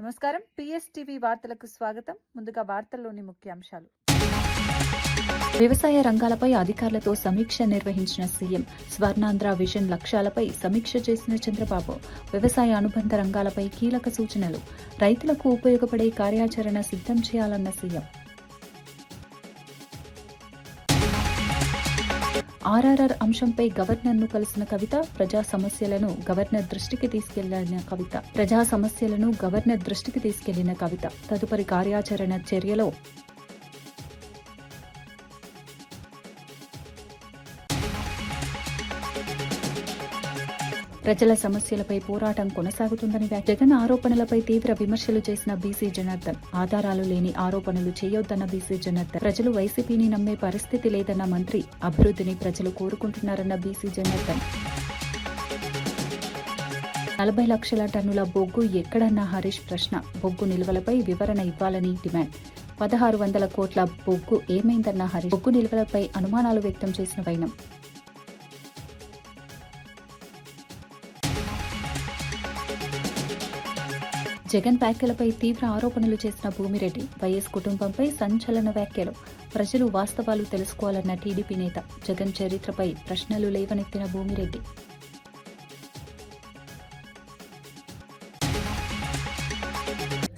నమస్కారం. పిఎస్టీవీ వార్తలకు స్వాగతం. ముందుగా వార్తల్లోని ముఖ్యాంశాలు. వ్యవసాయ రంగాలపై అధికారులతో సమీక్ష నిర్వహించిన సీఎం. స్వర్ణాంధ్ర విజన్ లక్ష్యాలపై సమీక్ష చేసిన చంద్రబాబు. వ్యవసాయ అనుబంధ రంగాలపై కీలక సూచనలు. రైతులకు ఉపయోగపడే కార్యాచరణ సిద్ధం చేయాలన్న సీఎం. ఆర్ఆర్ఆర్ అంశంపై గవర్నర్ను కలిసిన కవిత. ప్రజా సమస్యలను గవర్నర్ దృష్టికి తీసుకెళ్లిన కవిత. తదుపరి కార్యాచరణ చర్యలో ప్రజల సమస్యలపై పోరాటం కొనసాగుతుందని జగన్ ఆరోపణలపై తీవ్ర విమర్శలు చేసిన బీసీ జనార్దన్. ఆధారాలు లేని ఆరోపణలు చేయొద్దన్న బీసీ జనార్దన్. ప్రజలు వైసీపీని నమ్మే పరిస్థితి లేదన్న మంత్రి. అభివృద్ధిని ప్రజలు కోరుకుంటున్నారన్న బీసీ జనార్దన్. 40 లక్షల టన్నుల బొగ్గు ఎక్కడన్న హరీష్ ప్రశ్న. బొగ్గు నిల్వలపై వివరణ ఇవ్వాలని డిమాండ్. 1600 కోట్ల బొగ్గు ఏమైందన్న హరీష్. బొగ్గు నిల్వలపై అనుమానాలు వ్యక్తం చేసిన వైనం. జగన్ వ్యాఖ్యలపై తీవ్ర ఆరోపణలు చేసిన భూమిరెడ్డి. వైఎస్ కుటుంబంపై సంచలన వ్యాఖ్యలు. ప్రజలు వాస్తవాలు తెలుసుకోవాలన్న టీడీపీ నేత. జగన్ చరిత్రపై ప్రశ్నలు లేవనెత్తిన భూమిరెడ్డి.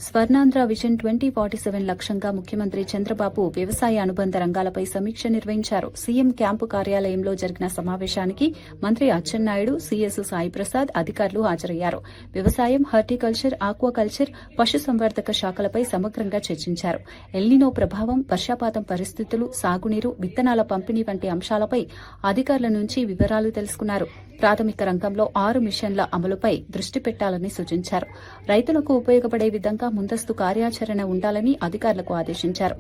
స్వర్ణాంధ్ర విజన్ 2047 లక్ష్యంగా ముఖ్యమంత్రి చంద్రబాబు వ్యవసాయ అనుబంధ రంగాలపై సమీక్ష నిర్వహించారు. సీఎం క్యాంపు కార్యాలయంలో జరిగిన సమావేశానికి మంత్రి అచ్చెన్నాయుడు, సీఎస్ సాయిప్రసాద్ అధికారులు హాజరయ్యారు. వ్యవసాయం, హార్టికల్చర్, ఆక్వాకల్చర్, పశుసంవర్ధక శాఖలపై సమగ్రంగా చర్చించారు. ఎల్నినో ప్రభావం, వర్షపాతం పరిస్థితులు, సాగునీరు, విత్తనాల పంపిణీ వంటి అంశాలపై అధికారుల నుంచి వివరాలు తెలుసుకున్నారు. ప్రాథమిక రంగంలో 6 మిషన్ల అమలుపై దృష్టి పెట్టాలని సూచించారు. రైతులకు ఉపయోగపడే విధంగా ముందస్తు కార్యాచరణ ఉండాలని అధికారులకు ఆదేశించారు.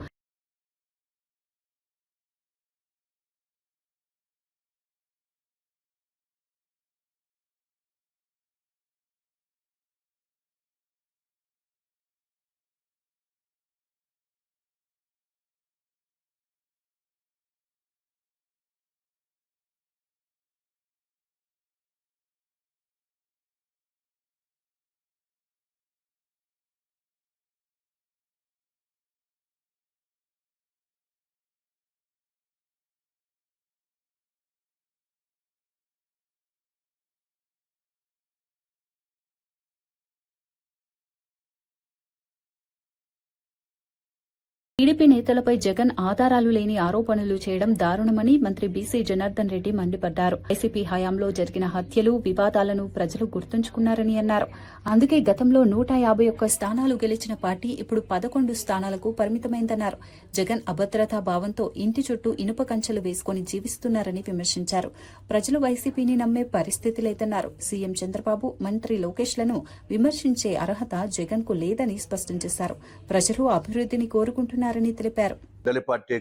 టీడీపీ నేతలపై జగన్ ఆధారాలు లేని ఆరోపణలు చేయడం దారుణమని మంత్రి బీసీ జనార్దన్ రెడ్డి మండిపడ్డారు. వైసీపీ హయాంలో జరిగిన హత్యలు, వివాదాలను ప్రజలు గుర్తుంచుకున్నారని అన్నారు. అందుకే గతంలో 151 స్థానాలు గెలిచిన పార్టీ ఇప్పుడు 11 స్థానాలకు పరిమితమైందన్నారు. జగన్ అభద్రతా భావంతో ఇంటి చుట్టూ ఇనుప కంచెలు వేసుకుని జీవిస్తున్నారని విమర్శించారు. ప్రజలు వైసీపీని నమ్మే పరిస్థితి లేదన్నారు. సీఎం చంద్రబాబు, మంత్రి లోకేష్లను విమర్శించే అర్హత జగన్ కు లేదని స్పష్టం చేశారు. ప్రజలు అభివృద్ధిని కోరుకుంటున్నారని తెలిపారు.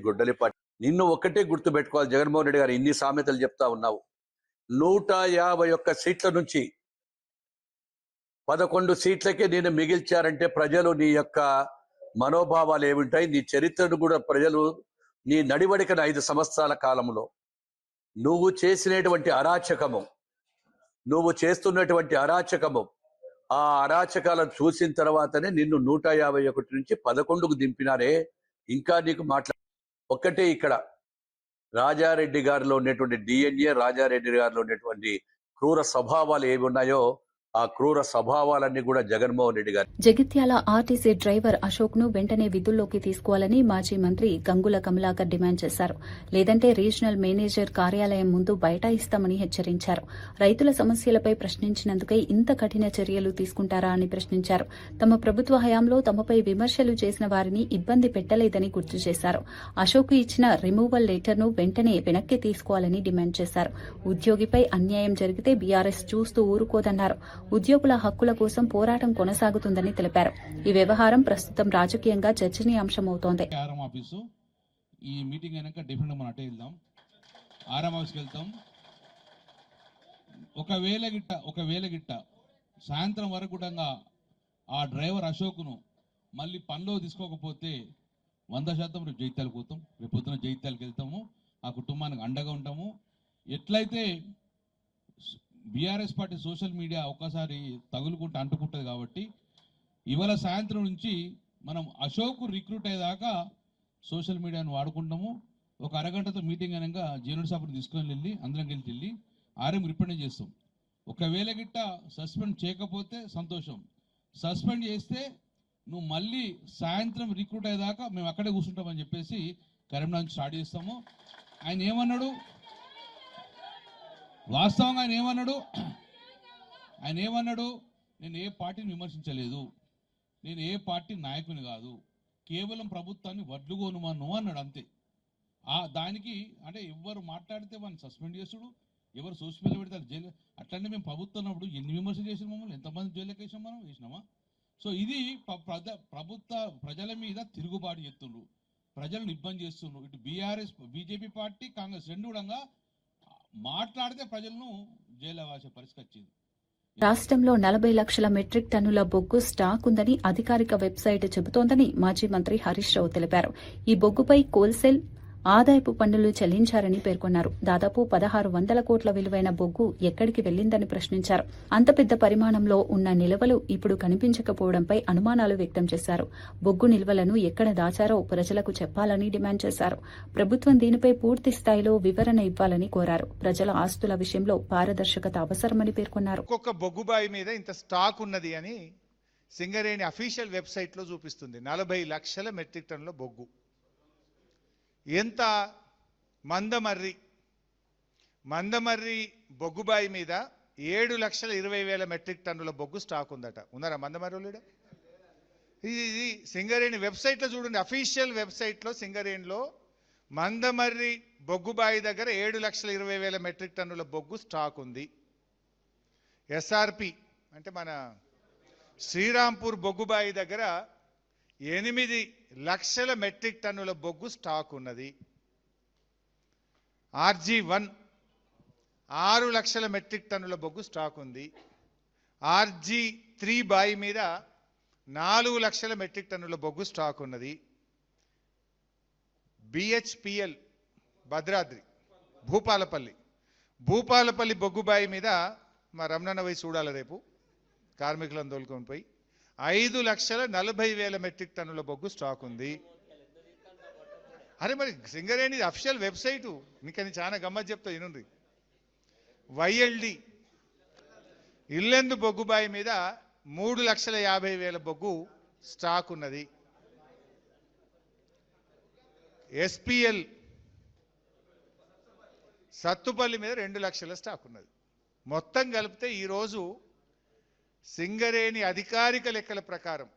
గుడ్డలి పార్టీ నిన్ను ఒక్కటే గుర్తు పెట్టుకోవాలి. జగన్మోహన్ రెడ్డి గారు ఇన్ని సామెతలు చెప్తా ఉన్నావు. 151 సీట్ల నుంచి 11 సీట్లకే నేను మిగిల్చారంటే ప్రజలు నీ యొక్క మనోభావాలు ఏమింటాయి, నీ చరిత్రను కూడా ప్రజలు నీ నడివడికన 5 సంవత్సరాల కాలంలో నువ్వు చేసినటువంటి అరాచకము, నువ్వు చేస్తున్నటువంటి అరాచకము, ఆ అరాచకాలను చూసిన తర్వాతనే నిన్ను 151 నుంచి 11కు దింపినారే. ఇంకా నీకు ఒక్కటే ఇక్కడ రాజారెడ్డి గారిలో ఉన్నటువంటి DNA, రాజారెడ్డి గారిలో ఉన్నటువంటి క్రూర స్వభావాలు ఏవి ఉన్నాయో ఆ క్రూర స్వభావాలన్నీ కూడా జగన్మోహన్ రెడ్డి గారు. జగిత్యాల ఆర్టీసీ డ్రైవర్ అశోక్ ను వెంటనే విధుల్లోకి తీసుకోవాలని మాజీ మంత్రి గంగుల కమలాకర్ డిమాండ్ చేశారు. లేదంటే రీజనల్ మేనేజర్ కార్యాలయం ముందు బైఠాయిస్తామని హెచ్చరించారు. రైతుల సమస్యలపై ప్రశ్నించినందుకై ఇంత కఠిన చర్యలు తీసుకుంటారా అని ప్రశ్నించారు. తమ ప్రభుత్వ హయాంలో తమపై విమర్శలు చేసిన వారిని ఇబ్బంది పెట్టలేదని గుర్తు చేశారు. అశోక్ ఇచ్చిన రిమూవల్ లెటర్ ను వెంటనే వెనక్కి తీసుకోవాలని డిమాండ్ చేశారు. ఉద్యోగిపై అన్యాయం జరిగితే బీఆర్ఎస్ చూస్తూ ఊరుకోదన్నారు. ఉద్యోగుల హక్కుల కోసం పోరాటం కొనసాగుతుందని తెలిపారు. ఈ వ్యవహారం ప్రస్తుతం రాజకీయంగా చర్చనీయాంశమవుతోంది. ఈ మీటింగ్ అయినాక డెఫినెట్ మనం అటే వెళ్దాం, ఆర్ఎం ఆఫీస్కి వెళ్తాం. ఒకవేళ గిట్ట సాయంత్రం వరకు కూడా ఆ డ్రైవర్ అశోక్ను మళ్ళీ పనిలో తీసుకోకపోతే 100% రేపు జైత్యాలకు పోతాం. రేపు పొద్దున జైత్యాలకు వెళ్తాము, ఆ కుటుంబానికి అండగా ఉంటాము. ఎట్లయితే బీఆర్ఎస్ పార్టీ సోషల్ మీడియా ఒక్కసారి తగులుకుంటే అంటుకుంటుంది కాబట్టి ఇవాళ సాయంత్రం నుంచి మనం అశోక్ రిక్రూట్ అయ్యేదాకా సోషల్ మీడియాను వాడుకుంటాము. ఒక అరగంటతో మీటింగ్ అనగా జీవన సభను తీసుకొని వెళ్ళి అందరం కలిసి వెళ్ళి ఆర్ఎం రిప్రజెంట్ చేస్తాం. ఒకవేళ గిట్ట సస్పెండ్ చేయకపోతే సంతోషం, సస్పెండ్ చేస్తే నువ్వు మళ్ళీ సాయంత్రం రిక్రూట్ అయ్యేదాకా మేము అక్కడే కూర్చుంటామని చెప్పేసి కరీంనగర్ నుంచి స్టార్ట్ చేస్తాము. ఆయన ఏమన్నాడు, వాస్తవంగా ఆయన ఏమన్నాడు, నేను ఏ పార్టీని విమర్శించలేదు, నేను ఏ పార్టీ నాయకుని కాదు, కేవలం ప్రభుత్వాన్ని వడ్లుగోనుమను అన్నాడు అంతే. దానికి అంటే ఎవరు మాట్లాడితే వాళ్ళని సస్పెండ్ చేసుడు, ఎవరు సోషల్ మీడియా పెడతారు జైలు. అట్లనే మేము ప్రభుత్వం ఉన్నప్పుడు ఎన్ని విమర్శలు చేసిన మమ్మల్ని, ఎంతమంది జైలుకి వేసాం, మనం వేసినామా? సో ఇది ప్రజల మీద తిరుగుబాటు చేస్తుండ్రు, ప్రజలను ఇబ్బంది చేస్తుండ్రు. ఇటు బీఆర్ఎస్ బీజేపీ పార్టీ కాంగ్రెస్ రెండు కూడా మాట్లాడితే ప్రజలను జైలు వేసే పరిస్థితి వచ్చింది. రాష్ట్రంలో 40 లక్షల మెట్రిక్ టన్నుల బొగ్గు స్టాక్ ఉందని అధికారిక వెబ్సైట్ చెబుతోందని మాజీ మంత్రి హరీష్ రావు తెలిపారు. ఈ బొగ్గుపై కోల్సేల్ ఆదాయపు పన్నులు చెల్లించారని పేర్కొన్నారు. దాదాపు 1600 కోట్ల విలువైన బొగ్గు ఎక్కడికి వెళ్లిందని ప్రశ్నించారు. అంత పెద్ద పరిమాణంలో ఉన్న నిల్వలు ఇప్పుడు కనిపించకపోవడంపై అనుమానాలు వ్యక్తం చేశారు. బొగ్గు నిల్వలను ఎక్కడ దాచారో ప్రజలకు చెప్పాలని డిమాండ్ చేశారు. ప్రభుత్వం దీనిపై పూర్తి స్థాయిలో వివరణ ఇవ్వాలని కోరారు. ప్రజల ఆస్తుల విషయంలో పారదర్శకత అవసరమని పేర్కొన్నారు. ఒక్కొక్క బొగ్గుబాయి మీద ఇంత స్టాక్ ఉన్నది అని సింగరేణి అఫీషియల్ వెబ్సైట్లో చూపిస్తుంది. 40 లక్షల మెట్రిక్ టన్నుల బొగ్గు. ఎంత మందమర్రి బొగ్గుబాయి మీద 7,20,000 మెట్రిక్ టన్నుల బొగ్గు స్టాక్ ఉందట. ఉన్నారా మందమర్రిలో? ఇది సింగరేణి వెబ్సైట్లో చూడండి, అఫీషియల్ వెబ్సైట్లో సింగరేణిలో మందమర్రి బొగ్గుబాయి దగ్గర 7,20,000 మెట్రిక్ టన్నుల బొగ్గు స్టాక్ ఉంది. ఎస్ఆర్పి అంటే మన శ్రీరాంపూర్ బొగ్గుబాయి దగ్గర 8 లక్షల మెట్రిక్ టన్నుల బొగ్గు స్టాక్ ఉన్నది. RG1 6 లక్షల మెట్రిక్ టన్నుల బొగ్గు స్టాక్ ఉంది. RG3 బాయి మీద 4 లక్షల మెట్రిక్ టన్నుల బొగ్గు స్టాక్ ఉన్నది. BHPL భద్రాద్రి భూపాలపల్లి బొగ్గుబాయి మీద మా రమణన్న పోయి చూడాలి రేపు, కార్మికులను తోలుకొని పోయి 5,40,000 మెట్రిక్ టన్నుల బొగ్గు స్టాక్ ఉంది. అరే మరి సింగరేణి అఫీషియల్ వెబ్సైటు మీకని చాలా గమ్మత్ చెప్తా వినండి. YLD ఇల్లెందు బొగ్గుబాయి మీద 3,50,000 బొగ్గు స్టాక్ ఉన్నది. SPL సత్తుపల్లి మీద 2 లక్షల స్టాక్ ఉన్నది. మొత్తం కలిపితే ఈరోజు సింగరేణి అధికారిక లెక్కల ప్రకారం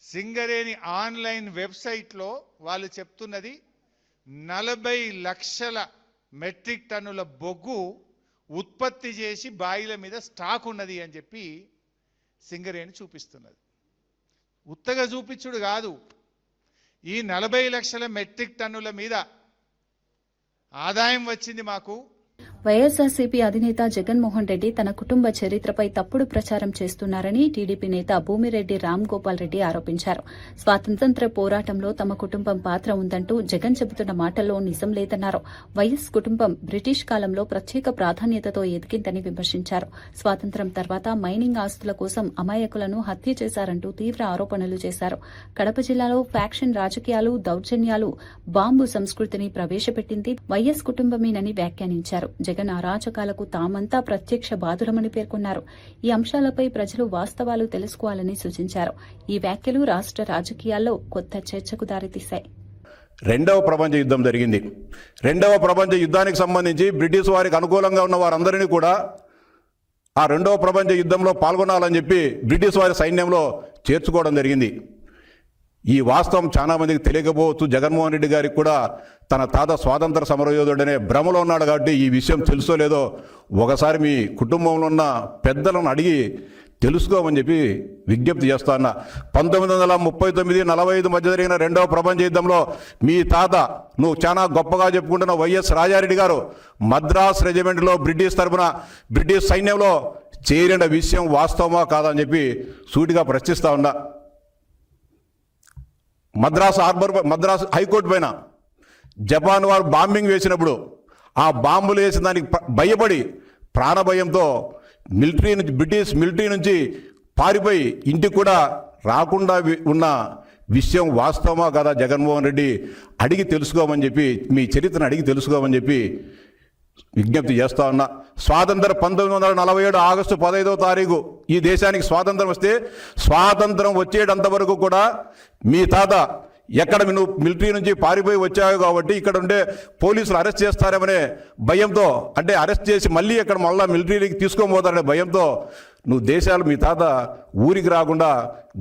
సింగరేణి ఆన్లైన్ వెబ్సైట్లో వాళ్ళు చెప్తున్నది 40 లక్షల మెట్రిక్ టన్నుల బొగ్గు ఉత్పత్తి చేసి బాయిల మీద స్టాక్ ఉన్నది అని చెప్పి సింగరేణి చూపిస్తున్నది. ఉత్తగా చూపించుడు కాదు, ఈ 40 లక్షల మెట్రిక్ టన్నుల మీద ఆదాయం వచ్చింది మాకు. వైఎస్సార్సీపీ అధినేత జగన్మోహన్ రెడ్డి తన కుటుంబ చరిత్రపై తప్పుడు ప్రచారం చేస్తున్నారని టీడీపీ నేత భూమిరెడ్డి రామ్ గోపాల్ రెడ్డి ఆరోపించారు. స్వాతంత్ర్య పోరాటంలో తమ కుటుంబం పాత్ర ఉందంటూ జగన్ చెబుతున్న మాటల్లో నిజం లేదన్నారు. వైఎస్ కుటుంబం బ్రిటిష్ కాలంలో ప్రత్యేక ప్రాధాన్యతతో ఎదిగిందని విమర్శించారు. స్వాతంత్ర్యం తర్వాత మైనింగ్ ఆస్తుల కోసం అమాయకులను హత్య చేశారంటూ తీవ్ర ఆరోపణలు చేశారు. కడప జిల్లాలో ఫ్యాక్షన్ రాజకీయాలు, దౌర్జన్యాలు, బాంబు సంస్కృతిని ప్రవేశపెట్టింది వైఎస్ కుటుంబమేనని వ్యాఖ్యానించారు. జగన్ అరాచకాలకు తామంతా ప్రత్యక్ష బాధులమని పేర్కొన్నారు. ఈ అంశాలపై ప్రజలు వాస్తవాలు తెలుసుకోవాలని సూచించారు. ఈ వ్యాఖ్యలు రాష్ట్ర రాజకీయాల్లో కొత్త చర్చకు దారితీశాయి. రెండవ ప్రపంచ యుద్ధం జరిగింది. రెండవ ప్రపంచ యుద్ధానికి సంబంధించి బ్రిటిష్ వారికి అనుకూలంగా ఉన్న వారందరినీ కూడా ఆ రెండవ ప్రపంచ యుద్ధంలో పాల్గొనాలని చెప్పి బ్రిటిష్ వారి సైన్యంలో చేర్చుకోవడం జరిగింది. ఈ వాస్తవం చాలా మందికి తెలియకపోవచ్చు. జగన్మోహన్ రెడ్డి గారికి కూడా తన తాత స్వాతంత్ర సమరయోధుడనే భ్రమలో ఉన్నాడు. కాబట్టి ఈ విషయం తెలుసో లేదో ఒకసారి మీ కుటుంబంలో ఉన్న పెద్దలను అడిగి తెలుసుకోమని చెప్పి విజ్ఞప్తి చేస్తాను. 1939-45 మధ్య జరిగిన రెండవ ప్రపంచ యుద్ధంలో మీ తాత, నువ్వు చాలా గొప్పగా చెప్పుకుంటున్న వైఎస్ రాజారెడ్డి గారు మద్రాస్ రెజిమెంట్లో బ్రిటిష్ తరఫున బ్రిటిష్ సైన్యంలో చేరిన విషయం వాస్తవమా కాదా అని చెప్పి సూటిగా ప్రశ్నిస్తా ఉన్నా. మద్రాస్ హైకోర్టు పైన జపాన్ వారు బాంబింగ్ వేసినప్పుడు ఆ బాంబులు వేసిన దానికి భయపడి ప్రాణభయంతో బ్రిటిష్ మిలిటరీ నుంచి పారిపోయి ఇంటికి కూడా రాకుండా ఉన్న విషయం వాస్తవమా కదా జగన్మోహన్ రెడ్డి అడిగి తెలుసుకోమని చెప్పి, మీ చరిత్రను అడిగి తెలుసుకోమని చెప్పి విజ్ఞప్తి చేస్తా ఉన్నా. స్వాతంత్ర 1947 ఆగస్టు 15వ తారీఖు ఈ దేశానికి స్వాతంత్రం వస్తే, స్వాతంత్రం వచ్చేటంత వరకు కూడా మీ తాత ఎక్కడ నువ్వు మిలిటరీ నుంచి పారిపోయి వచ్చావు కాబట్టి ఇక్కడ ఉండే పోలీసులు అరెస్ట్ చేస్తారేమనే భయంతో, అంటే అరెస్ట్ చేసి మళ్ళీ ఇక్కడ మళ్ళీ మిలిటరీకి తీసుకొని పోతారనే భయంతో నువ్వు దేశాలు, మీ తాత ఊరికి రాకుండా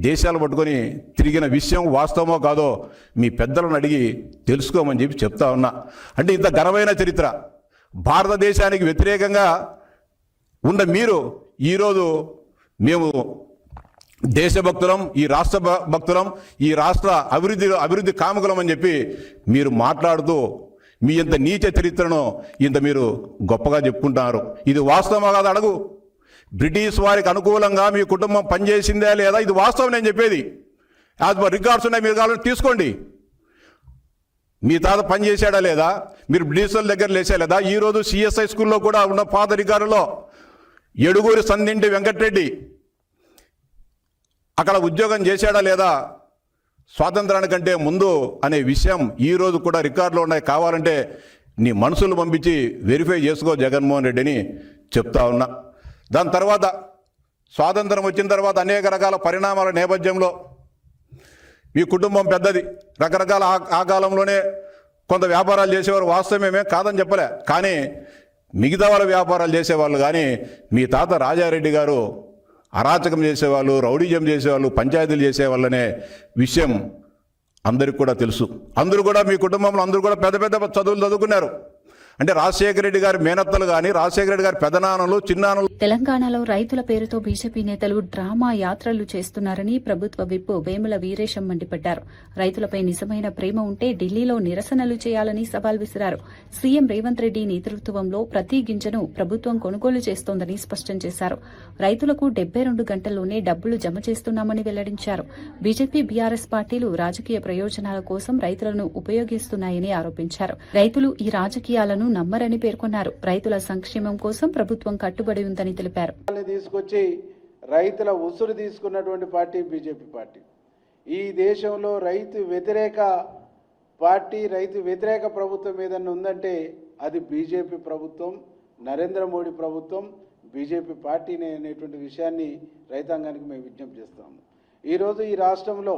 దేశాలు పట్టుకొని తిరిగిన విషయం వాస్తవమో కాదో మీ పెద్దలను అడిగి తెలుసుకోమని చెప్పి చెప్తా ఉన్నా. అంటే ఇంత ఘనమైన చరిత్ర భారతదేశానికి వ్యతిరేకంగా ఉన్న మీరు ఈరోజు మేము దేశభక్తులం, ఈ రాష్ట్ర భక్తులం, ఈ రాష్ట్ర అభివృద్ధి కాముకులం అని చెప్పి మీరు మాట్లాడుతూ మీ ఇంత నీచ చరిత్రను ఇంత మీరు గొప్పగా చెప్పుకుంటున్నారు. ఇది వాస్తవమా కాదు అడుగు. బ్రిటిష్ వారికి అనుకూలంగా మీ కుటుంబం పనిచేసిందే లేదా, ఇది వాస్తవం నేను చెప్పేది. యాజ్ పర్ రికార్డ్స్ ఉన్నాయి, మీరు కావాలని తీసుకోండి. మీ తాత పని చేశాడా లేదా, మీరు బ్రిటిష్ వాళ్ళ దగ్గర లేచా లేదా. ఈరోజు సిఎస్ఐ స్కూల్లో కూడా ఉన్న పాత రికార్డులో ఎడుగూరి సందింటి వెంకటరెడ్డి అక్కడ ఉద్యోగం చేశాడా లేదా స్వాతంత్రానికంటే ముందు అనే విషయం ఈరోజు కూడా రికార్డులో ఉన్నాయి. కావాలంటే నీ మనుషులు పంపించి వెరిఫై చేసుకో జగన్మోహన్ రెడ్డిని చెప్తా ఉన్నా. దాని తర్వాత స్వాతంత్రం వచ్చిన తర్వాత అనేక రకాల పరిణామాల నేపథ్యంలో మీ కుటుంబం పెద్దది, రకరకాల ఆ కాలంలోనే కొంత వ్యాపారాలు చేసేవారు, వాస్తవమేమే కాదని చెప్పలే. కానీ మిగతా వాళ్ళ వ్యాపారాలు చేసేవాళ్ళు, కానీ మీ తాత రాజారెడ్డి గారు అరాచకం చేసేవాళ్ళు, రౌడీజం చేసేవాళ్ళు, పంచాయతీలు చేసేవాళ్ళనే విషయం అందరికి కూడా తెలుసు. అందరూ కూడా మీ కుటుంబంలో అందరూ కూడా పెద్ద పెద్ద చదువులు చదువుకున్నారు. అంటే రాజశేఖర రెడ్డి గారి మేనత్తలు కానీ, రాజశేఖర రెడ్డి గారి పెదనాన్నలు, చిన్నాన్నలు. తెలంగాణలో రైతుల పేరుతో బీజేపీ నేతలు డ్రామా యాత్రలు చేస్తున్నారని ప్రభుత్వ విప్ వేముల వీరేశం మండిపడ్డారు. రైతులపై నిజమైన ప్రేమ ఉంటే ఢిల్లీలో నిరసనలు చేయాలని సవాల్ విసిరారు. సీఎం రేవంత్ రెడ్డి నేతృత్వంలో ప్రతి గింజను ప్రభుత్వం కొనుగోలు చేస్తోందని స్పష్టం చేశారు. రైతులకు 72 గంటల్లోనే డబ్బులు జమ చేస్తున్నామని వెల్లడించారు. బీజేపీ, బీఆర్ఎస్ పార్టీలు రాజకీయ ప్రయోజనాల కోసం రైతులను ఉపయోగిస్తున్నాయని ఆరోపించారు. రైతులు ఈ రాజకీయాలను నమ్మరని పేర్కొన్నారు. రైతుల సంక్షేమం కోసం ప్రభుత్వం కట్టుబడి ఉందని తెలిపారు. తీసుకొచ్చి రైతుల ఉసురు తీసుకున్నటువంటి పార్టీ బీజేపీ పార్టీ. ఈ దేశంలో రైతు వ్యతిరేక పార్టీ, రైతు వ్యతిరేక ప్రభుత్వం ఏదన్నా ఉందంటే అది బీజేపీ ప్రభుత్వం, నరేంద్ర మోడీ ప్రభుత్వం, బీజేపీ పార్టీనే అనేటువంటి విషయాన్ని రైతాంగానికి మేము విజ్ఞప్తి చేస్తాము. ఈరోజు ఈ రాష్ట్రంలో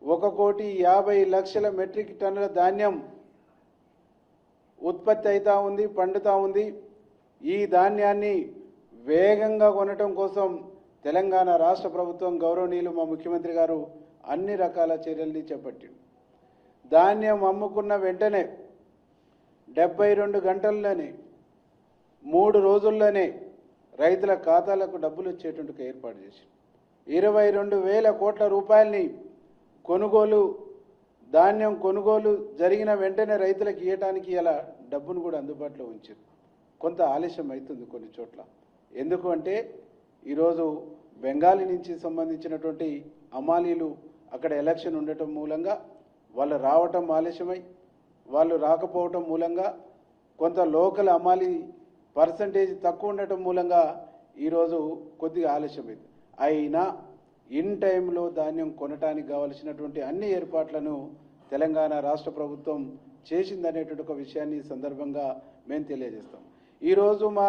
1,50,00,000 మెట్రిక్ టన్నుల ధాన్యం ఉత్పత్తి అవుతూ ఉంది, పండుతూ ఉంది. ఈ ధాన్యాన్ని వేగంగా కొనటం కోసం తెలంగాణ రాష్ట్ర ప్రభుత్వం, గౌరవనీయులు మా ముఖ్యమంత్రి గారు అన్ని రకాల చర్యల్ని చేపట్టింది. ధాన్యం అమ్ముకున్న వెంటనే 72 గంటల్లోనే, 3 రోజుల్లోనే రైతుల ఖాతాలకు డబ్బులు వచ్చేటువంటి ఏర్పాటు చేసింది. 22,000 కోట్ల రూపాయలని ధాన్యం కొనుగోలు జరిగిన వెంటనే రైతులకు ఇవ్వడానికి ఇలా డబ్బును కూడా అందుబాటులో ఉంచారు. కొంత ఆలస్యం అవుతుంది కొన్ని చోట్ల. ఎందుకు అంటే ఈరోజు బెంగాలీ నుంచి సంబంధించినటువంటి అమాలీలు అక్కడ ఎలక్షన్ ఉండటం మూలంగా వాళ్ళు రావటం ఆలస్యమై, వాళ్ళు రాకపోవటం మూలంగా కొంత లోకల్ అమాలీ పర్సంటేజ్ తక్కువ ఉండటం మూలంగా ఈరోజు కొద్దిగా ఆలస్యమైంది. అయినా ఇన్ టైంలో ధాన్యం కొనటానికి కావలసినటువంటి అన్ని ఏర్పాట్లను తెలంగాణ రాష్ట్ర ప్రభుత్వం చేసిందనేటువంటి ఒక విషయాన్ని ఈ సందర్భంగా మేము తెలియజేస్తాం. ఈరోజు మా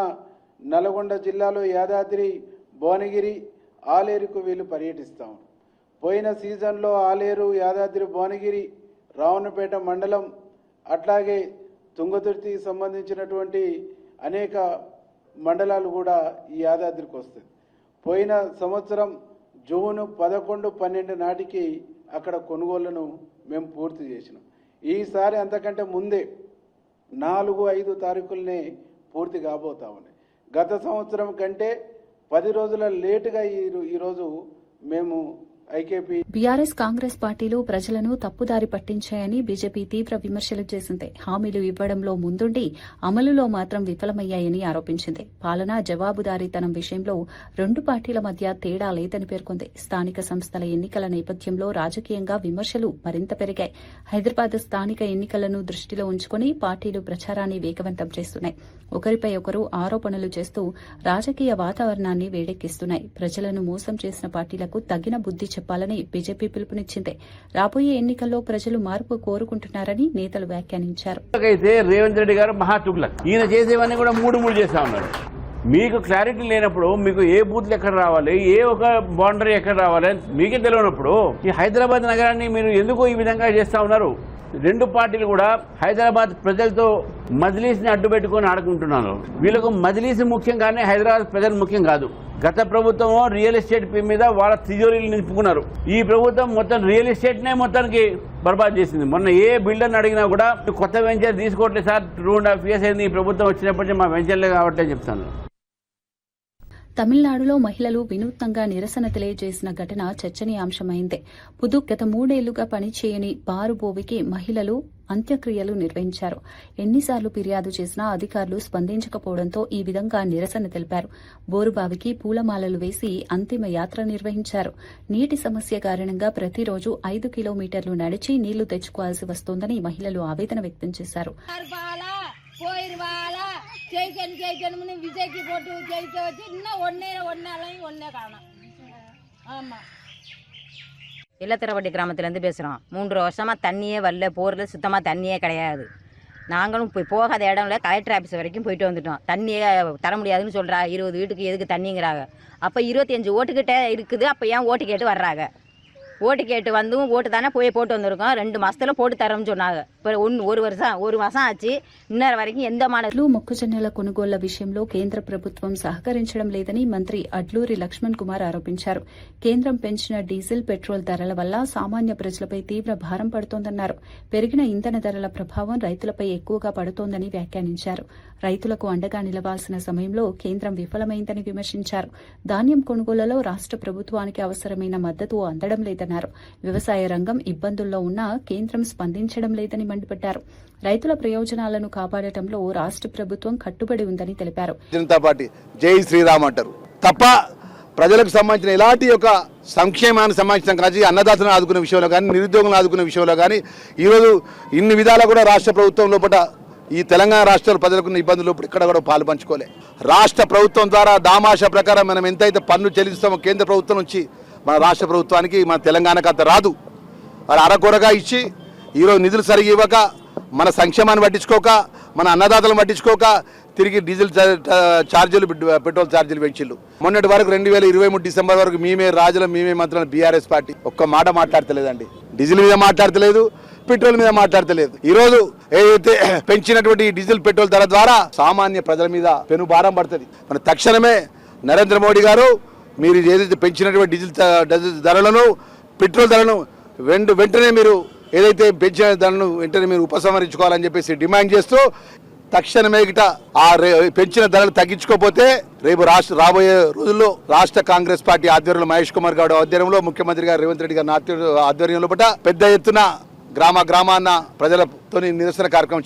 నల్గొండ జిల్లాలో యాదాద్రి, భువనగిరి, ఆలేరుకు వీళ్ళు పర్యటిస్తాం. పోయిన సీజన్లో ఆలేరు, యాదాద్రి, భువనగిరి, రావణపేట మండలం, అట్లాగే తుంగతుర్తికి సంబంధించినటువంటి అనేక మండలాలు కూడా ఈ యాదాద్రికి వస్తుంది. పోయిన సంవత్సరం జూన్ 11, 12 నాటికి అక్కడ కొనుగోళ్లను మేము పూర్తి చేసినాం. ఈసారి అంతకంటే ముందే 4, 5 తారీఖులనే పూర్తి కాబోతా ఉన్నాయి. గత సంవత్సరం కంటే 10 రోజుల లేటుగా ఈరోజు మేము ఐకేపీ, బీఆర్ఎస్, కాంగ్రెస్ పార్టీలు ప్రజలను తప్పుదారి పట్టించాయని బీజేపీ తీవ్ర విమర్శలు చేసింది. హామీలు ఇవ్వడంలో ముందుండి అమలులో మాత్రం విఫలమయ్యాయని ఆరోపించింది. పాలనా జవాబుదారీతనం విషయంలో 2 పార్టీల మధ్య తేడా లేదని పేర్కొంది. స్థానిక సంస్థల ఎన్నికల నేపథ్యంలో రాజకీయంగా విమర్శలు మరింత పెరిగాయి. హైదరాబాద్ స్థానిక ఎన్నికలను దృష్టిలో ఉంచుకుని పార్టీలు ప్రచారాన్ని వేగవంతం చేస్తున్నాయి. ఒకరిపై ఒకరు ఆరోపణలు చేస్తూ రాజకీయ వాతావరణాన్ని వేడెక్కిస్తున్నాయి. ప్రజలను మోసం చేసిన పార్టీలకు తగిన బుద్ధి చెప్పాలని బీజేపీ పిలుపునిచ్చింది. రాబోయే ఎన్నికల్లో ప్రజలు మార్పు కోరుకుంటున్నారని నేతలు వ్యాఖ్యానించారు. అయితే రేవంత్ రెడ్డి గారు మహా తుగ్లక్, ఈయన చేసేవన్నీ కూడా మూడు చేస్తా ఉన్నారు. మీకు క్లారిటీ లేనప్పుడు, మీకు ఏ బూత్లు ఎక్కడ రావాలి, ఏ ఒక బౌండరీ ఎక్కడ రావాలి మీకే తెలియనప్పుడు ఈ హైదరాబాద్ నగరాన్ని మీరు ఎందుకు ఈ విధంగా చేస్తా ఉన్నారు? రెండు పార్టీలు కూడా హైదరాబాద్ ప్రజలతో మజ్లీస్ ని అడ్డు పెట్టుకుని ఆడుకుంటున్నారు. వీళ్ళకు మజ్లీస్ ముఖ్యం కానీ హైదరాబాద్ ప్రజలు ముఖ్యం కాదు. గత ప్రభుత్వం రియల్ ఎస్టేట్ మీద వాళ్ళ తిజోరీలు నింపుకున్నారు. ఈ ప్రభుత్వం మొత్తం రియల్ ఎస్టేట్ నే మొత్తానికి బర్బాద్ చేసింది. మొన్న ఏ బిల్డర్ని అడిగినా కూడా కొత్త వెంచర్ తీసుకోవట్లేదు సార్, 2.5 years అయింది ఈ ప్రభుత్వం వచ్చినప్పటి నుంచి మా వెంచర్లే కావట్లేదు చెప్తాను. తమిళనాడులో మహిళలు వినూత్నంగా నిరసన తెలియజేసిన ఘటన చర్చనీయాంశమైంది. గత 3 ఏళ్లుగా పనిచేయని బారుబోవికి మహిళలు అంత్యక్రియలు నిర్వహించారు. ఎన్నిసార్లు ఫిర్యాదు చేసినా అధికారులు స్పందించకపోవడంతో ఈ విధంగా నిరసన తెలిపారు. బోరుబావికి పూలమాలలు వేసి అంతిమ యాత్ర నిర్వహించారు. నీటి సమస్య కారణంగా ప్రతిరోజు 5 కిలోమీటర్లు నడిచి నీళ్లు తెచ్చుకోవాల్సి వస్తోందని మహిళలు ఆవేదన వ్యక్తం చేశారు. விஜய்க்கு போட்டு ஜெயிக்க வச்சு இன்னும் ஒன்னே காணும். ஆமா, இல்லத்திரவட்டி கிராமத்துலேருந்து பேசுகிறோம். 3 வருஷமா தண்ணியே வரல, போரில் சுத்தமாக தண்ணியே கிடையாது. நாங்களும் போகாத இடம்ல கலெக்டர் ஆஃபீஸ் வரைக்கும் போயிட்டு வந்துட்டோம். தண்ணியே தர முடியாதுன்னு சொல்கிறா. 20 வீட்டுக்கு எதுக்கு தண்ணிங்கிறாங்க. அப்போ 25 ஓட்டுக்கிட்ட இருக்குது. அப்போ ஏன் ஓட்டு கேட்டு வர்றாங்க? ஓட்டு கேட்டு வந்தும் ஓட்டு தானே போட்டு வந்திருக்கோம். 2 மாசத்துல போட்டு தரோம்னு சொன்னாங்க. இப்போ 1 మాసం ఆచి ఇన్నర వరకు ఎంత మాటలు. మొక్కజొన్నల కొనుగోళ్ల విషయంలో కేంద్ర ప్రభుత్వం సహకరించడం లేదని మంత్రి అడ్లూరి లక్ష్మణ్ కుమార్ ఆరోపించారు. కేంద్రం పెంచిన డీజిల్, పెట్రోల్ ధరల వల్ల సామాన్య ప్రజలపై తీవ్ర భారం పడుతోందన్నారు. పెరిగిన ఇంధన ధరల ప్రభావం రైతులపై ఎక్కువగా పడుతోందని వ్యాఖ్యానించారు. రైతులకు అండగా నిలవాల్సిన సమయంలో కేంద్రం విఫలమైందని విమర్శించారు. ధాన్యం కొనుగోళ్లలో రాష్ట ప్రభుత్వానికి అవసరమైన మద్దతు అందడం లేదన్నారు. వ్యవసాయ రంగం ఇబ్బందుల్లో ఉన్నా కేంద్రం స్పందించడం లేదని మండిపడ్డారు. రైతుల ప్రయోజనాలను కాపాడటంలో రాష్ట ప్రభుత్వం కట్టుబడి ఉందని తెలిపారు. జనతా పార్టీ జై శ్రీరామ్ అంటారు తప్ప ప్రజలకు సంబంధించిన ఇలాంటి యొక్క సంక్షేమానికి సంబంధించిన కానీ అన్నదాతలను ఆదుకునే విషయంలో కానీ నిరుద్యోగులను ఆదుకునే విషయంలో కానీ ఈరోజు ఇన్ని విధాలా కూడా రాష్ట్ర ప్రభుత్వం లోపల ఈ తెలంగాణ రాష్ట్రాల ప్రజలకు ఇబ్బందులు ఇక్కడ కూడా పాలు పంచుకోలే. రాష్ట్ర ప్రభుత్వం ద్వారా దామాషా ప్రకారం మనం ఎంతైతే పన్ను చెల్లిస్తామో కేంద్ర ప్రభుత్వం నుంచి మన రాష్ట్ర ప్రభుత్వానికి మన తెలంగాణకు అంత రాదు. మరి అరకొరగా ఇచ్చి ఈరోజు నిధులు సరిగి ఇవ్వక, మన సంక్షేమాన్ని పట్టించుకోక, మన అన్నదాతలను పట్టించుకోక తిరిగి డీజిల్ ఛార్జీలు, పెట్రోల్ ఛార్జీలు పెంచిళ్ళు. మొన్నటి వరకు 2023 డిసెంబర్ వరకు మేమే రాజులం, మేమే మంత్రులు బీఆర్ఎస్ పార్టీ ఒక్క మాట మాట్లాడతలేదండి. డీజిల్ మీద మాట్లాడతలేదు, పెట్రోల్ మీద మాట్లాడతలేదు. ఈ రోజు ఏదైతే పెంచినటువంటి డీజిల్, పెట్రోల్ ధర ద్వారా సామాన్య ప్రజల మీద పెను భారం పడుతుంది. మన తక్షణమే నరేంద్ర మోడీ గారు మీరు ఏదైతే పెంచినటువంటి డీజిల్ ధరలను, పెట్రోల్ ధరలను వెంటనే మీరు ఏదైతే పెంచిన ధరలను వెంటనే మీరు ఉపసంహరించుకోవాలని చెప్పేసి డిమాండ్ చేస్తూ తక్షణమే గిట ఆ పెంచిన ధరలు తగ్గించుకోకపోతే రేపు రాబోయే రోజుల్లో రాష్ట్ర కాంగ్రెస్ పార్టీ ఆధ్వర్యంలో మహేష్ కుమార్ గౌడ్ ఆధ్వర్యంలో ముఖ్యమంత్రి గారు రేవంత్ రెడ్డి గారి ఆధ్వర్యంలో పెద్ద ఎత్తున గ్రామాన్న ప్రజలతో నిరసన కార్యక్రమం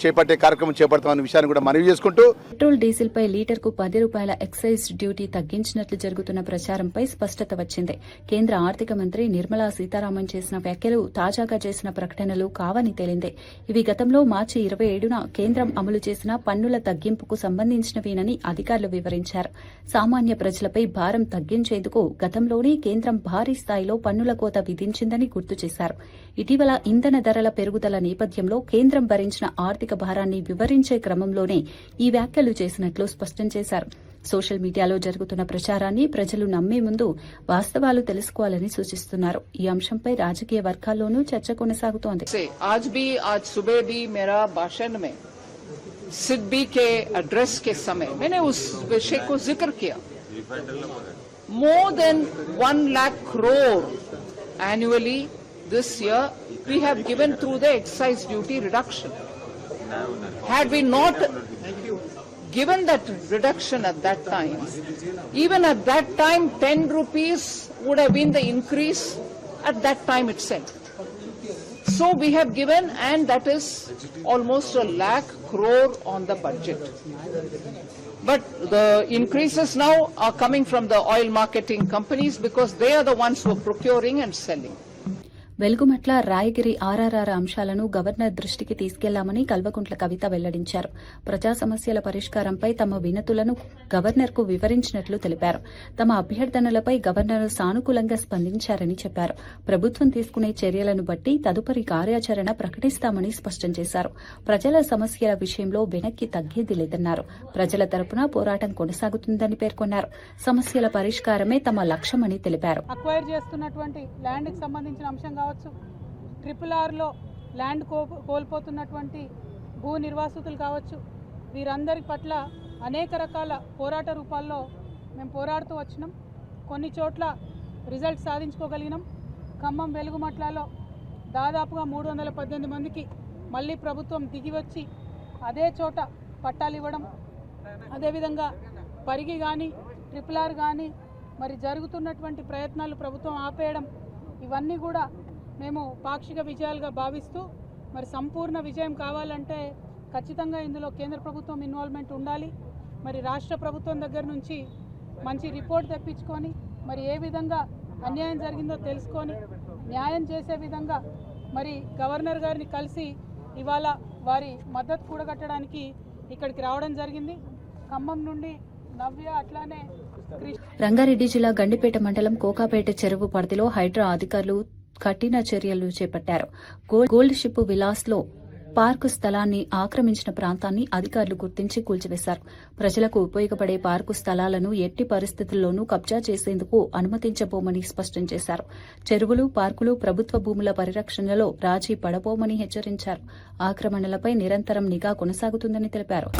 చేపడతామనే విషయాన్ని కూడా మనవి చేసుకుంటూ పెట్రోల్, డీజిల్ పై లీటర్కు 10 రూపాయల ఎక్సైజ్ డ్యూటీ తగ్గించినట్లు జరుగుతున్న ప్రచారంపై స్పష్టత వచ్చింది. కేంద్ర ఆర్థిక మంత్రి నిర్మలా సీతారామన్ చేసిన వ్యాఖ్యలు తాజాగా చేసిన ప్రకటనలు కావని తేలింది. ఇవి గతంలో మార్చి 27న కేంద్రం అమలు చేసిన పన్నుల తగ్గింపుకు సంబంధించినవేనని అధికారులు వివరించారు. సామాన్య ప్రజలపై భారం తగ్గించేందుకు గతంలోనే కేంద్రం భారీ స్థాయిలో పన్నుల కోత విధించిందని గుర్తు చేశారు. ఇటీవల ఇంధన ధరల పెరుగుదల నేపథ్యంలో కేంద్రం భరించిన ఆర్థిక భారాన్ని వివరించే క్రమంలోనే ఈ వ్యాఖ్యలు చేసినట్లు స్పష్టం చేశారు. సోషల్ మీడియాలో జరుగుతున్న ప్రచారాన్ని ప్రజలు నమ్మే ముందు వాస్తవాలు తెలుసుకోవాలని సూచిస్తున్నారు. ఈ అంశంపై రాజకీయ వర్గాల్లోనూ చర్చ కొనసాగుతోంది. सिडबी के एड्रेस के समय मैंने उस विषय को जिक्र किया. More than 1 lakh crore annually this year we have given through the excise duty reduction. Had we not given that reduction at that time, even at that time 10 rupees would have been the increase at that time itself. So we have given, and that is almost 1 lakh crore on the budget. But the increases now are coming from the oil marketing companies because they are the ones who are procuring and selling. Velugumatla Rayagiri RRR అంశాలను governor దృష్టికి తీసుకెళ్లామని కల్వకుంట్ల కవిత వెల్లడించారు. ప్రజా సమస్యల పరిష్కారంపై తమ వినతులను గవర్నర్కు వివరించినట్లు తెలిపారు. తమ అభ్యర్థనలపై governor సానుకూలంగా స్పందించారని చెప్పారు. ప్రభుత్వం తీసుకునే చర్యలను బట్టి తదుపరి కార్యాచరణ ప్రకటిస్తామని స్పష్టం చేశారు. ప్రజల సమస్యల విషయంలో వెనక్కి తగ్గేది లేదన్నారు. ప్రజల తరపున పోరాటం కొనసాగుతుందని పేర్కొన్నారు. సమస్యల పరిష్కారమే తమ లక్ష్యమని తెలిపారు. అక్వైర్ చేస్తున్నటువంటి ల్యాండ్కి సంబంధించిన అంశం కావచ్చు, RRRలో ల్యాండ్ కోల్పోతున్నటువంటి భూ నిర్వాసితులు కావచ్చు, వీరందరి పట్ల అనేక రకాల పోరాట రూపాల్లో మేము పోరాడుతూ వచ్చినాం. కొన్ని చోట్ల రిజల్ట్ సాధించుకోగలిగినాం. ఖమ్మం వెలుగుమట్లలో దాదాపుగా 318 మందికి మళ్ళీ ప్రభుత్వం దిగి వచ్చి అదే చోట పట్టాలు ఇవ్వడం, అదేవిధంగా పరిగి కానీ RRR కానీ మరి జరుగుతున్నటువంటి ప్రయత్నాలు ప్రభుత్వం ఆపేయడం, ఇవన్నీ కూడా మేము పాక్షిక విజయాలుగా భావిస్తూ మరి సంపూర్ణ విజయం కావాలంటే ఖచ్చితంగా ఇందులో కేంద్ర ప్రభుత్వం ఇన్వాల్వ్మెంట్ ఉండాలి. మరి రాష్ట్ర ప్రభుత్వం దగ్గర నుంచి మంచి రిపోర్ట్ తెప్పించుకొని మరి ఏ విధంగా అన్యాయం జరిగిందో తెలుసుకొని న్యాయం చేసే విధంగా మరి గవర్నర్ గారిని కలిసి ఇవాళ వారి మద్దతు కూడగట్టడానికి ఇక్కడికి రావడం జరిగింది. ఖమ్మం నుండి నవ్య, అట్లానే రంగారెడ్డి జిల్లా గండిపేట మండలం కోకాపేట చెరువు పరిధిలో హైడ్రా అధికారులు కఠిన చర్యలు చేపట్టారు. గోల్డ్ షిప్ విలాస్లో పార్కు స్థలాన్ని ఆక్రమించిన ప్రాంతాన్ని అధికారులు గుర్తించి కూల్చివేశారు. ప్రజలకు ఉపయోగపడే పార్కు స్థలాలను ఎట్టి పరిస్థితుల్లోనూ కబ్జా చేసేందుకు అనుమతించబోమని స్పష్టం చేశారు. చెరువులు, పార్కులు ప్రభుత్వ భూముల పరిరక్షణలో రాజీ పడబోమని హెచ్చరించారు. ఆక్రమణలపై నిరంతరం నిఘా కొనసాగుతుందని తెలిపారు.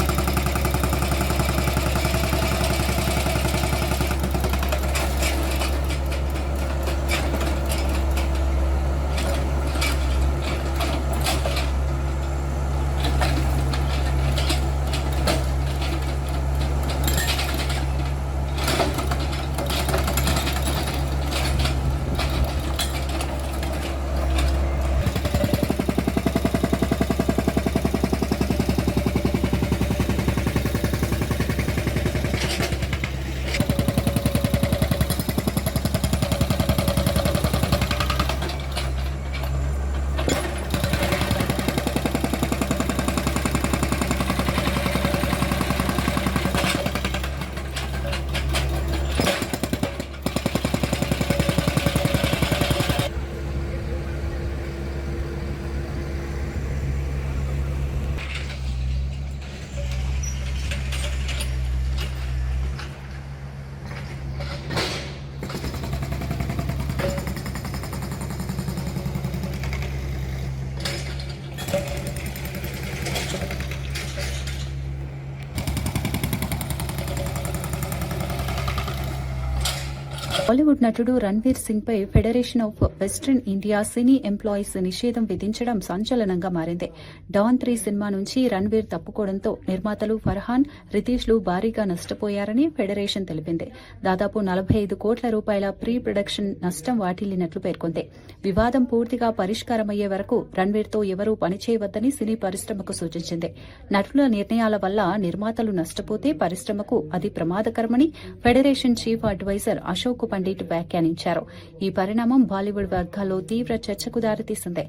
బాలీవుడ్ నటుడు రణ్వీర్ సింగ్ పై Federation of Western India Cine Employees నిషేధం విధించడం సంచలనంగా మారింది. డాన్ 3 సినిమా నుంచి రణ్వీర్ తప్పుకోవడంతో నిర్మాతలు ఫర్హాన్, రితీష్లు భారీగా నష్టపోయారని ఫెడరేషన్ తెలిపింది. దాదాపు 45 కోట్ల రూపాయల ప్రీ ప్రొడక్షన్ నష్టం వాటిల్లినట్లు పేర్కొంది. వివాదం పూర్తిగా పరిష్కారమయ్యే వరకు రణ్వీర్తో ఎవరూ పనిచేయవద్దని సినీ పరిశ్రమకు సూచించింది. నటుల నిర్ణయాల వల్ల నిర్మాతలు నష్టపోతే పరిశ్రమకు అది ప్రమాదకరమని federation chief adviser Ashok Pandit వ్యాఖ్యానించారు. ఈ పరిణామం బాలీవుడ్ వర్గాల్లో తీవ్ర చర్చకు దారితీసింది.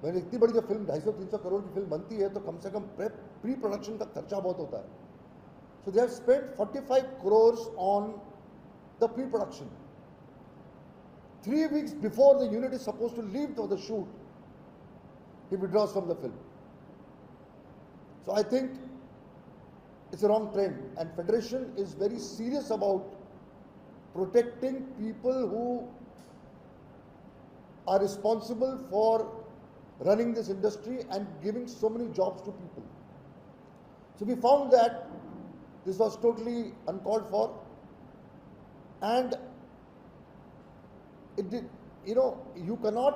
मैंने इतनी बड़ी जब फिल्म 250-300 करोड़ की फिल्म बनती है तो कम से कम प्री प्रोडक्शन का खर्चा बहुत होता है. So they have spent 45 crores on the pre production. 3 weeks before the unit is supposed to leave for the shoot, he withdraws from the film. So I think it's a wrong trend, and Federation is very serious about protecting people who are responsible for running this industry and giving so many jobs to people. So we found that this was totally uncalled for, and it did, you cannot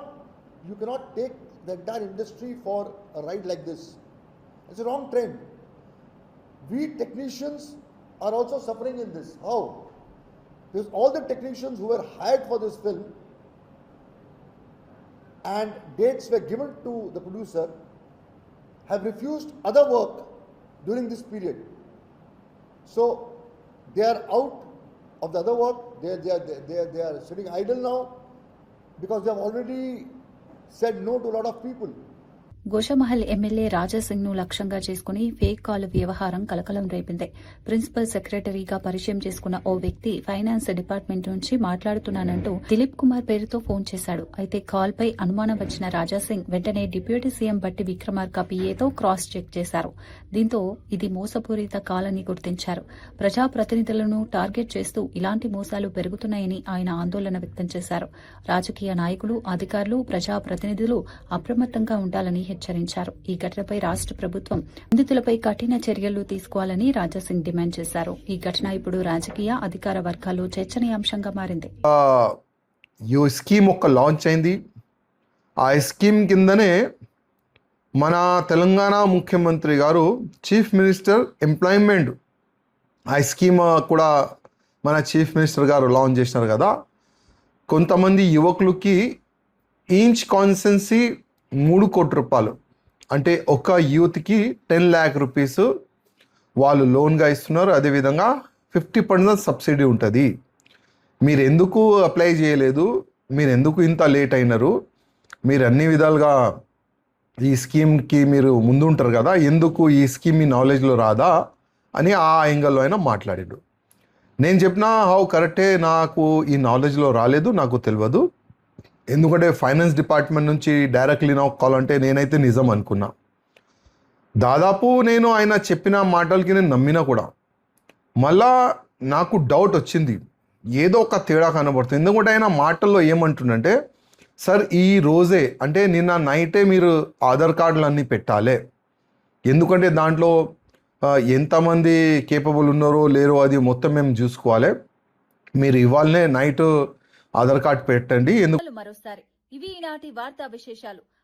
take the entire industry for a ride like this. It's a wrong trend. We technicians are also suffering in this. How? Because all the technicians who were hired for this film and dates were given to the producer have refused other work during this period. So they are out of the other work. They are sitting idle now because they have already said no to a lot of people. Goshamahal MLA Raja Singh ను లక్ష్యంగా చేసుకుని fake call వ్యవహారం కలకలం రేపింది. Principal సెక్రటరీగా పరిచయం చేసుకున్న ఓ వ్యక్తి ఫైనాన్స్ డిపార్ట్మెంట్ నుంచి మాట్లాడుతున్నానంటూ దిలీప్ కుమార్ పేరుతో ఫోన్ చేశాడు. అయితే కాల్ పై అనుమానం వచ్చిన రాజాసింగ్ వెంటనే డిప్యూటీ సీఎం బట్టి విక్రమార్క పిఏతో క్రాస్ చెక్ చేశారు. దీంతో ఇది మోసపూరిత కాల్ అని గుర్తించారు. ప్రజాప్రతినిధులను టార్గెట్ చేస్తూ ఇలాంటి మోసాలు పెరుగుతున్నాయని ఆయన ఆందోళన వ్యక్తం చేశారు. రాజకీయ నాయకులు, అధికారులు, ప్రజాప్రతినిధులు అప్రమత్తంగా ఉండాలని హెచ్చరించారు. ఈ ఘటనపై రాష్ట్ర ప్రభుత్వం నిందితులపై కఠిన చర్యలు తీసుకోవాలని రాజాసింగ్ డిమాండ్ చేశారు. ఈ ఘటన ఇప్పుడు రాజకీయ అధికార వర్గాల్లో చర్చనీయాంశంగా మారింది. ఈ స్కీమ్ ఒక లాంచ్ అయింది. ఆ స్కీమ్ కిందనే మన తెలంగాణ ముఖ్యమంత్రి గారు చీఫ్ మినిస్టర్ ఎంప్లాయ్మెంట్ ఆ స్కీమ్ కూడా మన చీఫ్ మినిస్టర్ గారు లాంచ్ చేసినారు కదా. కొంతమంది యువకులకి ఈచ్ కాన్స్టెన్సీ 3 కోట్ల రూపాయలు అంటే ఒక యూత్కి 10 lakh rupees వాళ్ళు లోన్గా ఇస్తున్నారు. అదేవిధంగా 50% సబ్సిడీ ఉంటుంది. మీరు ఎందుకు అప్లై చేయలేదు, మీరు ఎందుకు ఇంత లేట్ అయినారు, మీరు అన్ని విధాలుగా ఈ స్కీమ్కి మీరు ముందు ఉంటారు కదా, ఎందుకు ఈ స్కీమ్ మీ నాలెడ్జ్లో రాదా అని ఆ యాంగిల్లో అయినా మాట్లాడాడు. నేను చెప్పిన కరెక్టే, నాకు ఈ నాలెడ్జ్లో రాలేదు, నాకు తెలియదు. ఎందుకంటే ఫైనాన్స్ డిపార్ట్మెంట్ నుంచి డైరెక్ట్లీ నాకు కాల్ అంటే నేనైతే నిజం అనుకున్నా. దాదాపు నేను ఆయన చెప్పిన మాటలకి నేను నమ్మినా కూడా మళ్ళా నాకు డౌట్ వచ్చింది, ఏదో ఒక తేడా కనబడుతుంది. ఎందుకంటే ఆయన మాటల్లో ఏమంటుండంటే, సార్ ఈ రోజే అంటే నిన్న నైటే మీరు ఆధార్ కార్డులు అన్నీ పెట్టాలి, ఎందుకంటే దాంట్లో ఎంతమంది కేపబుల్ ఉన్నారో లేరో అది మొత్తం మేము చూసుకోవాలి, మీరు ఇవాళనే నైట్ ఆధార్ కార్డ్ పెట్టండి. మరోసారి ఇవి ఈనాటి వార్తా విశేషాలు.